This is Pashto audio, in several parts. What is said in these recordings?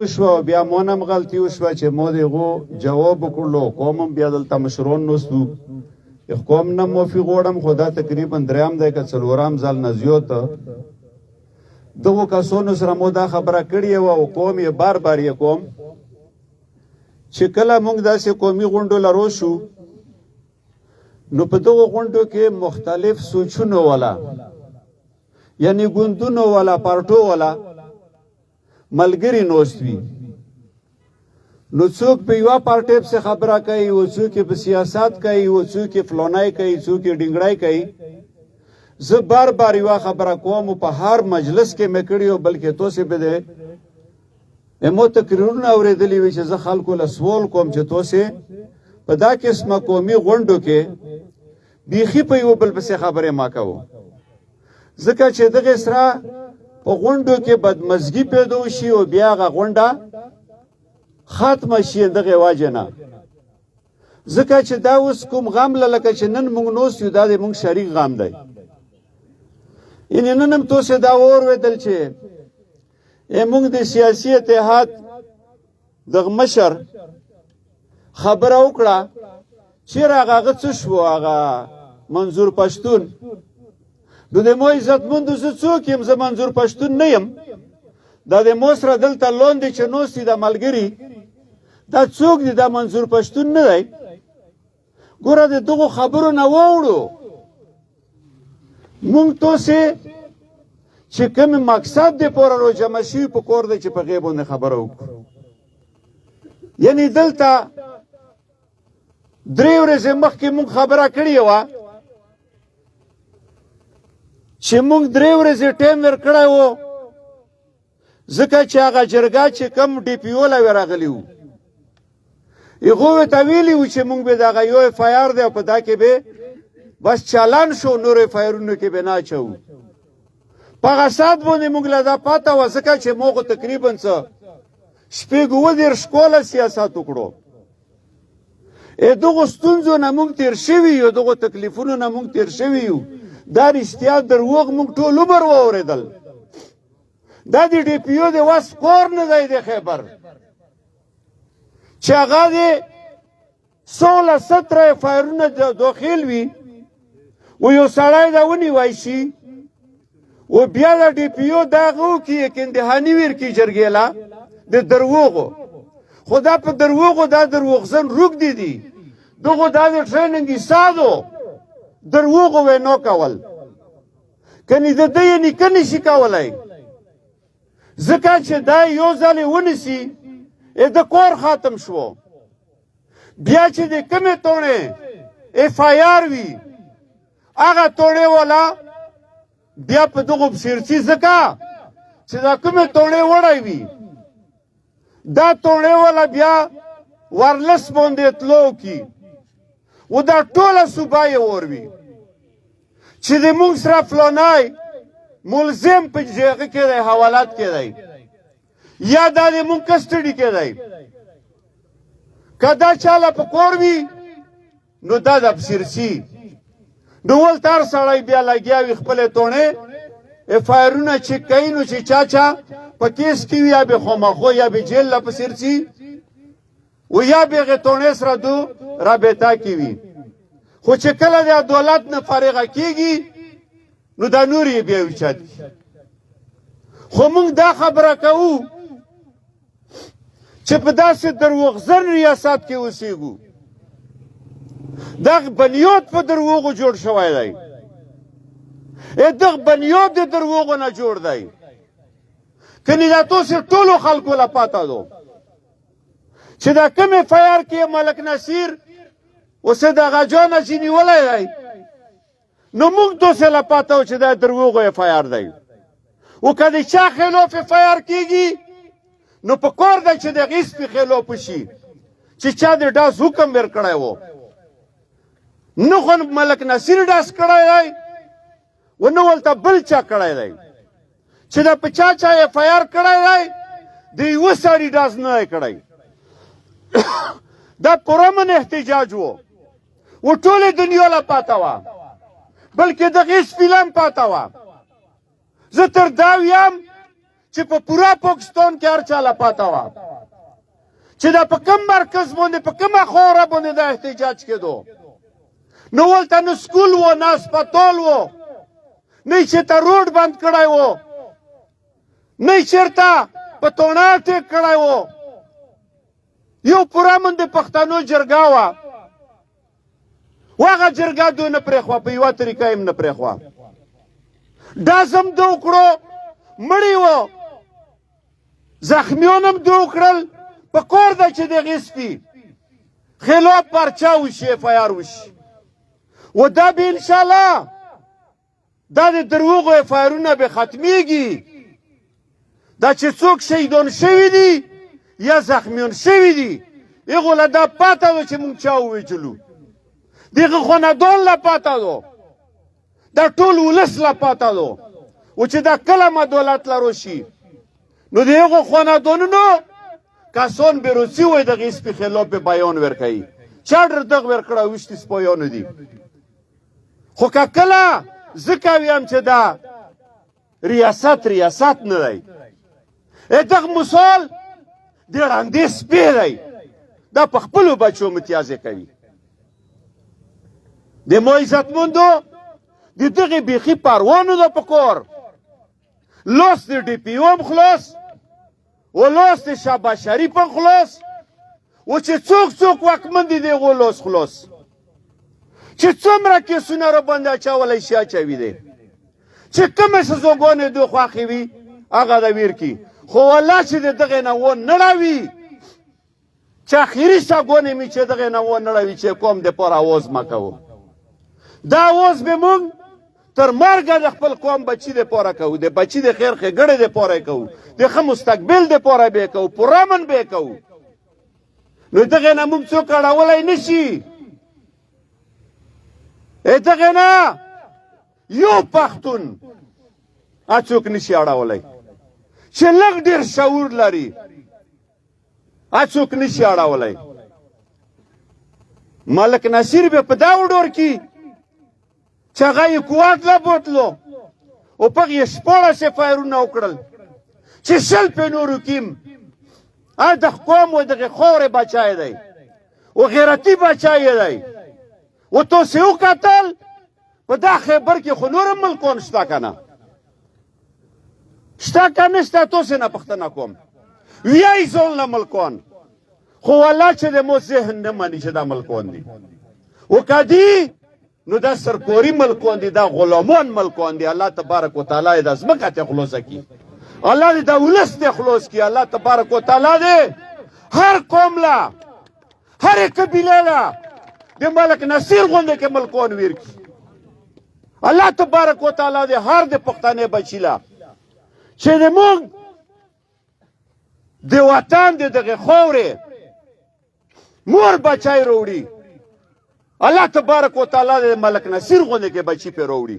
شو بیا مونم غلطي وشوه چې مو دغه جواب وکړلو قوم بیا دلته مشرون نوستو قوم نه موفي غوړم خدا تقریبا دریم دی که څلورم ځل نه زیات دغه کسونو سره مو دا خبره کړې وه او قوم یې بار بار یې کوم چې کله موږ داسې قومي غونډو لرو شو نو په دغه غونډو کې مختلف سوچونه والا یعنی ګوندونو والا پارټو والا ملګری نوست وي نو څوک په یوه پارټۍ پسې خبره کوي او څوک په سیاست کوي او څوک فلانی کوي څوک ډنګړی کوي زه بار بار یوه خبره کوم په هر مجلس کې مې کړې او بلکې تاسې به دی مو تقریرونه اورېدلي وي چې زه خلکو له سوال کوم چې تاسې په دا قسمه قومي غونډو کې بیخي په یو بل پسې خبرې ما کوو ځکه چې دغه سره په غونډو کې بدمزګي پیدا وشي او بیا هغه غونډه ختمه شي دغه وجه نه ځکه چې دا اوس کوم غم لکه چې نن موږ نوست یو دا د موږ شریک غم دی نن هم تاسې دا واورېدل چې موږ د سیاسي اتحاد دغه مشر خبره وکړه چیرې هغه څه شو هغه منظور پښتون نو د مو عزتمندو زه څوک یم زه منظور پښتون نه یم دا د مو سره دلته لاندې چې نوست دی د ملګري دا څوک دی دا منظور پښتون نه دی ګوره د دغو خبرو نه واوړو مونږ تاسې چې کوم مقصد دی پوره راجمع شوي په کور دی چې په هغې باندې خبره وکړو یعنې دلته درې ورځې مخکې مونږ خبره کړې وه چې مونږ درې ورځې ټایم ورکړی و ځکه چې هغه جرګه چې کم ډي پي او له راغلي وو هغو ورته ویلي وو چې مونږ به د هغه یو اف آی آر دی او په دا کې به بس چالان شو نور اف آی آرونو کې به نه اچوو په هغه ساعت باندې مونږ له دا پاته وه ځکه چې موږ تقریبا څه شپږ اووه دېرش کاله سیاست وکړو دغو ستونزو نه مونږ تېر شوي یو دغو تکلیفونو نه مونږ تېر شوي یو دا رښتیا دروغ مونږ ټول عمر واورېدل دا د ډي پي او د وس کور نه دی د خیبر چې هغه د 16-17 اف آی آرونه داخل وي و یو سړی دا ونیوی شي و بیا د ډي پي او دا هغه وکړي یک امتحاني ورکړي جرګې له د دروغو خو دا په دروغو دا دروغزن روږدي دي دغو دا د ټریننګ ایستادو دروغو وینو کول کني د ده یې نیکه نشي کولی ځکه چې دا یو ځل یې ونیسي د کور ختم شو بیا چې د کومې توڼې اف آی آر وي هغه توڼې والا بیا په دغو پسیرسي ځکه چې دا کومې توڼې وړی وي دا توڼې والا بیا ورلس باندې تلو کی و دا ټوله صوبه یې وروي چې د مونږ سره فلانی ملزم په هغه کې دی حوالات کې دی یا دا د مونږ کسټډي کې دی که دا چاله په کور وي نو دا د پسیرسي نو ولته هر سړی بیا لګیا وي خپلې توڼې اف آی آرونه چک کوي نو چې چا چا په کیس کې وي یا به خامخا یا به جیل له پسیرسي و یا به هغې توڼې سره دو رابطه کې وي خو چې کله د دولت نه فارغه کېږي نو دا نور یې بیا اوچت خو موږ دا خبره کوو چې په داسې دروغزن ریاست کې اوسېږو دا بنیاد په دروغو جوړ شوی دی دغه بنیاد د دروغو نه جوړ دی کنې دا تاسې ټولو خلکو له پاته دو چې دا کوم اف آی آر کې ملک نصیر اوس د هغه جانه چې نیولی دی نو موږ تاسې له پاته و چې دا دروغو اف آی آر دی او که د چا خلاف اف آی آر کېږي نو په کار دی چې د هغې سپي خلاف وشي چې چا د ډاس حکم ورکړی و نه خو ملک نصیر ډاس کړی دی و نه ولته بل چا کړی دی چې دا په چا چا اف آی آر کړی دی د یوه سړي ډاس نه دی کړی دا پرامن احتجاج و ټولې دنیا له پاته وه بلکې د هغې سپي له هم پاته وه زه تر دا ویم چې په پورا پاکستان کې هر چاله پاته وه چې دا په کم مرکز باندې په کومه خوره باندې دا احتجاج کېدو نو ولته نه سکول و نه اسپتال و نه یې چېرته روډ بند کړی و نه یې چېرته په توڼه ټیک کړی و یو پوره منډې پښتنو جرګه وه و هغه جرګه دوی نه پرېښوه په یوه طریقه یې نه پرېښوه ډزم ده وکړو مړي و زخمیان هم ده وکړل په کور ده چې د هغې سپي خلاف پرچه وشي اف آی آر وشي و دا به انشاءالله دا د دروغو اف آی آرونه به ختمیږي دا چې څوک شهیدان شوي دي یا زخمیان شوي دي هغو له دا پاته ده چې موږ چا وویجلو د هغه خاندان له پاته ده دا ټول ولس له پاته ده و چې دا کله ما دولت لرو شي نو د هغو خاندانونو کسان بیروسی وای د هغې سپي خلاف بیان ورکوي چا ډېر دغ ورکړه ویشتي سپایانو دي خو که کله ځکه ویم چې دا ریاست نه دی دغه مثال د ړندې سپی دی دا په خپلو بچو متیازې کوي د ما عزتمندو د دغې بیخي پروا نه ده په کور لاس د ډي پي او هم خلاص و لاس د شهباز شریف هم خلاص و چې څوک واکمن دي د هغو لاس خلاص چې څومره کیسونه را باندې اچولی شي اچوي دی چې کومې سزاګانې دوی خوښې وي هغه د ویر کي خو والله چې د دغې نه ونړوي چې اخري سزاګانې مې چې دغې نه ونړوي چې قوم دپاره اواز مه کوو دا اواز به موږ تر مرګه د خپل قوم بچي دپاره کوو د بچي د خیر ښېګړې دپاره یې کوو د ښه مستقبل دپاره به یې کوو پوره امن به یې کوو نو دغې نه موږ څوک اړولی نه شي دغې نه یو پښتون څوک نشي اړولی چې لږ ډېر شعور لري څوک نشي اړولی ملک نصیر به په دا وډور کې چې هغه یې کوواټ له بوتلو او په هغې یې 14 اف آی آرونه وکړل چې 100 پې نورو کیم د قوم و دغې خاورې بچی دی و غیرتي بچی دی و تاسې وکتل په دا خیبر کې خو نور هم ملکان شته که نه شته که نشته تاسې نه پوښتنه کوم ویایي ځان له ملکان خو والله چې د مو ذهن نه مني چې دا ملکان دي و که دي نو دا سرکوري ملکان دي دا غلامان ملکان دي الله تبارک وتعالی دا ځمکه ته خلاصه کړي الله دې دا ولس ته خلاص کړي الله تبارک وتعالی دې هر قوم له هرې قبیله له د ملک نصیر غوندې کې ملکان ویر کړي الله تبارک وتعالی دې هر د پښتنې بچي له چې د موږ د وطن د دغې خاورې مور بچی راوړي الله تبارک وتعالی د ملک نصیر غوندې کې بچي پې راوړي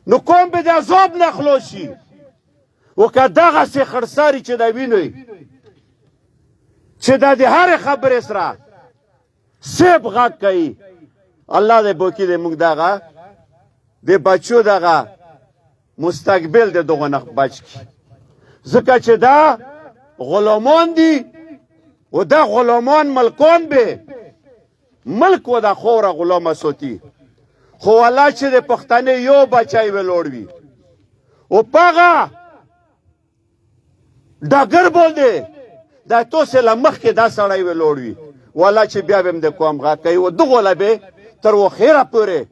نو قوم به د عذاب نه خلاص شي و که دغسې خړساري چې دا وینئ چې دا د هرې خبرې سره سیب غږ کوي الله دې بوکي د موږ دغه د بچو دغه مستقبل د دغه نه بچ کړي ځکه چې دا غلامان دي و دا غلامان ملکان به ملک و دا خوره غلامه ساتي خو والله چې د پښتنې یو بچی ولاړ وي و په هغه ډګر باندې دا تاسې له مخکې دا سړی ولاړ وي والله چې بیا به هم د قوم غږ کوي و دغو له به تر وخیره پورې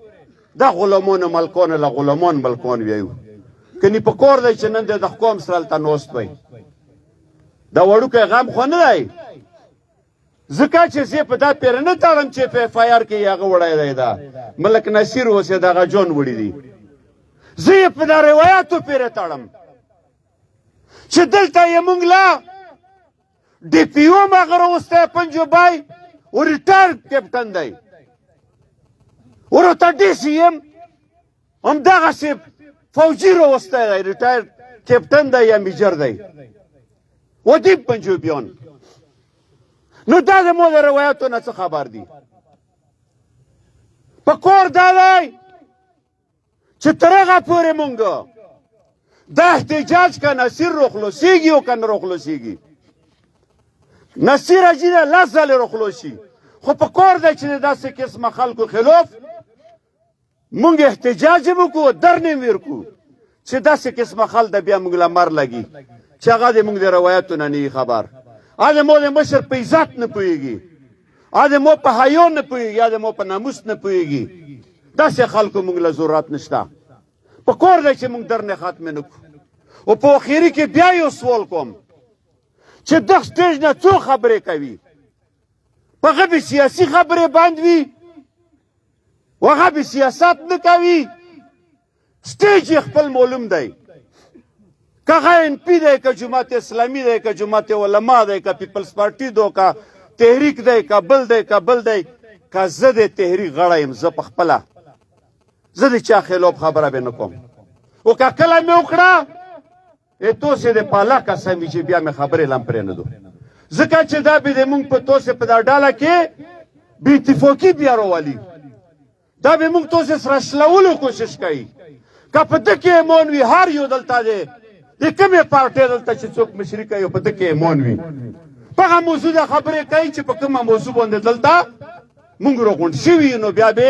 دا غلامانو ملکانو له غلامان ملکان ویایو کنی په کور دی چې نن د قوم سره هلته ناست وی دا وړوکی غم خو نه دی ځکه چې زه په دا پیره نه تړم چې په اف آی آر کې هغه وړی دی دا ملک نصیر اوس یې دغه جون وړي دي زه یې په دا روایاتو پیره تړم چې دلته یې موږ له ډي پي او هم هغه راوستی پنجوبی و ریټایر کیپټن دی ورته ډي سي ایم همدغسې فوجي راوستی دی ریټایر کیپټن دی یا میجر دی و دې پنجوبیان نو دا د مو د روایاتو نه څه خبر دي په کور دا دی چې تر هغه پورې مونږ دا احتجاج که نصیر رو خلوصیږي او که نه رو خلوصیږي نصیر اجي دی 10 ځلې رو خلوصي خو په کور دی چې د داسې قسمه خلکو خلاف مونږ احتجاج هم وکړو درنې هم ورکړو چې داسې قسمه خل د بیا مونږ له مر لګي چې هغه د مونږ د روایتونه نه خبر ا د مو د مشر په عزت نه پوهېږي ا د مو په حیا نه پوهېږي یا د مو په ناموس نه پوهېږي داسې خلکو مونږ له ضرورت نشته په کور دی چې مونږ درنې ختمې نه کړو او په اخري کې بیا یو سوال کوم چې دغه سټیج نه څو خبرې کوي په هغه به سیاسي خبرې بند وي و هغه به سیاست نه کوي سټیج یې خپل معلوم دی که هغه ان پی دی که جماعت اسلامي دی که جماعت علما دی که پیپلز پارټي دو که تحریک دی که بل دی که بل دی که زه د تحریک غړی یم زه په خپله زه د چا خلاف خبره به نه کوم او که کله مې وکړه توسې د پالا قسم وي چې بیا مې خبرې لم پرېنهدو ځکه چې دا به د مونږ په توسې په دا ډاله کې بې اتفاقي بیا راولي دا به مونږ توسې سره شلولو کوشش کوي که په ده کې ایمان وي هر یو دلته دی د کومې پارټۍ دلته چې څوک مشري کوي په ده کې ایمان وي په هغه موضوع د خبرې کوي چې په کومه موضوع باندې دلته مونږ راغونډ شوي نو بیا به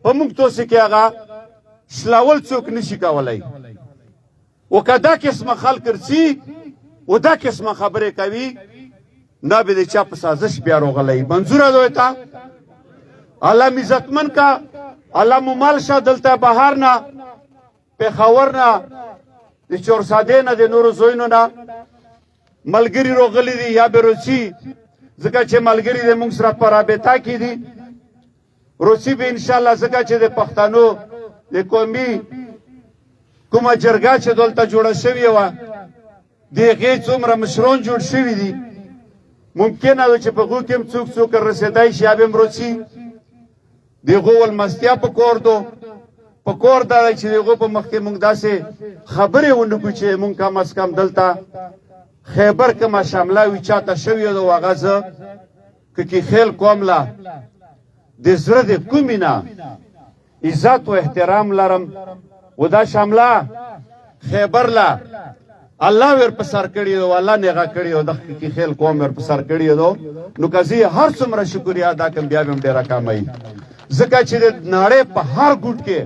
په مونږ توسې کې هغه شلول څوک نشي کولی و که دا قسمه خلک رسي و دا قسمه خبرې کوي نه به د چا په سازش بیا راغلی منظوره دوی ته الله م عزتمن کا الله مو مال شه دلته بهر نه پېښور نه د چورسادې نه د نورو ځایونو نه ملګري راغلي دي یا به روسي ځکه چې ملګري د موږ سره په رابطه کې دي روسي به انشاءالله ځکه چې د پښتنو د قومي کومه جرګه چې دلته جوړه شوې وه د هغې څومره مشران جوړ شوي دي ممکنه ده چې په هغو کې هم څوک څوک رسېدی شي یا به هم رسي د هغو ولمستیا په کور دو په کور دا دی چې د هغو په مخ کې مونږ داسې خبرې ونه کړو چې مونږ کم از کم دلته خیبر کومه شمله وي چاته شوې ده هغه زه که کې خیل کوم له د زړه د کومې نه عزت و احترام لرم و دا شمله خیبر له الله ور په سر کړی او الله نیغه کړی او د کې خیل قوم ور په سر کړی دو نو کزي هر څومره شکریا ادا کوم بیا هم ډیره کمای ځکه چې د نړۍ په هر ګوټ کې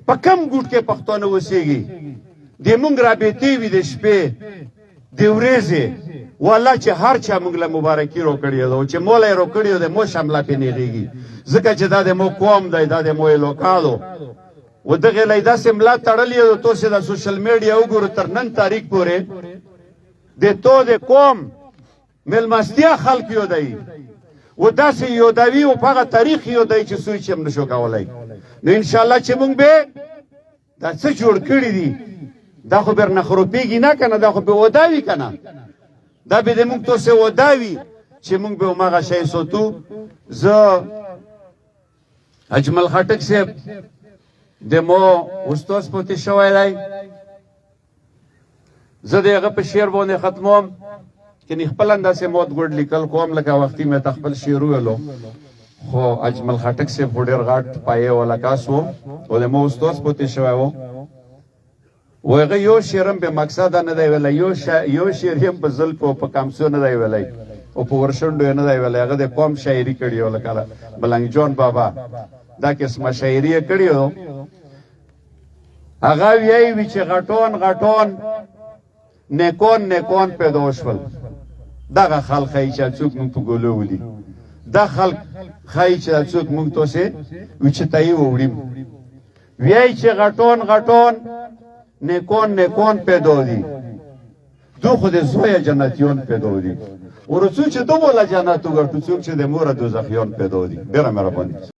په کم ګوټ کې پښتون وسیږي د مونږ رابطې وي د شپې د ورځې والله چې هر چا مونږ له مبارکي رو کړی دو چې مولا رو کړی د مو شامله پینېږي ځکه چې دا د مو قوم دی دا د مو لوکالو و دغه لای داسې ملا تړلې او توسې د سوشل میډیا وګورو تر نن تاریخ پورې د تو د قوم ملمستیا خلک یو دی و داسې یو دوی او هغه تاریخ یو دی چې سوچ هم نشو کولای نو ان شاء الله چې مونږ به دا څه جوړ کړی دي دا خو بر نه خروپیږي نه کنه دا خو به وداوی کنه دا به د مونږ توسې وداوی چې مونږ به ماغه شی سوتو زه اجمل خټک صاحب د مو استاد پوتې شوی دی زه د هغه په شعر باندې ختموم کني خپل انداسې موت ګوډ لیکل کوم لکه وختي مې خپل شعر ویلو خو اجمل خټک صاحب ډېر غاټ پایې ولا کاسو او د مو استاد پوتې شوی وو وغه یو شعرم به مقصد نه دی ویلی یو شعر هم په زلف او په کامسو نه دی ویلی او په ورشنډو نه دی ویلی هغه د قوم شاعري کړې و لکه بلنګ جون بابا دا قسمه شاعري کړې و هغه وی چې غټون غټون نیکون پیدا شول دغه خلک چې څوک مونږ په ګولو ولي دا خلک خای چې څوک مونږ توسه وچتای وړیم وی چې غټون نیکون پیدا دي دو خود زوی جنتیون پیدا دي ورڅو چې دوه لا جنتو ګټو څوک چې د مور دوزخیون پیدا دي ډیره مهرباني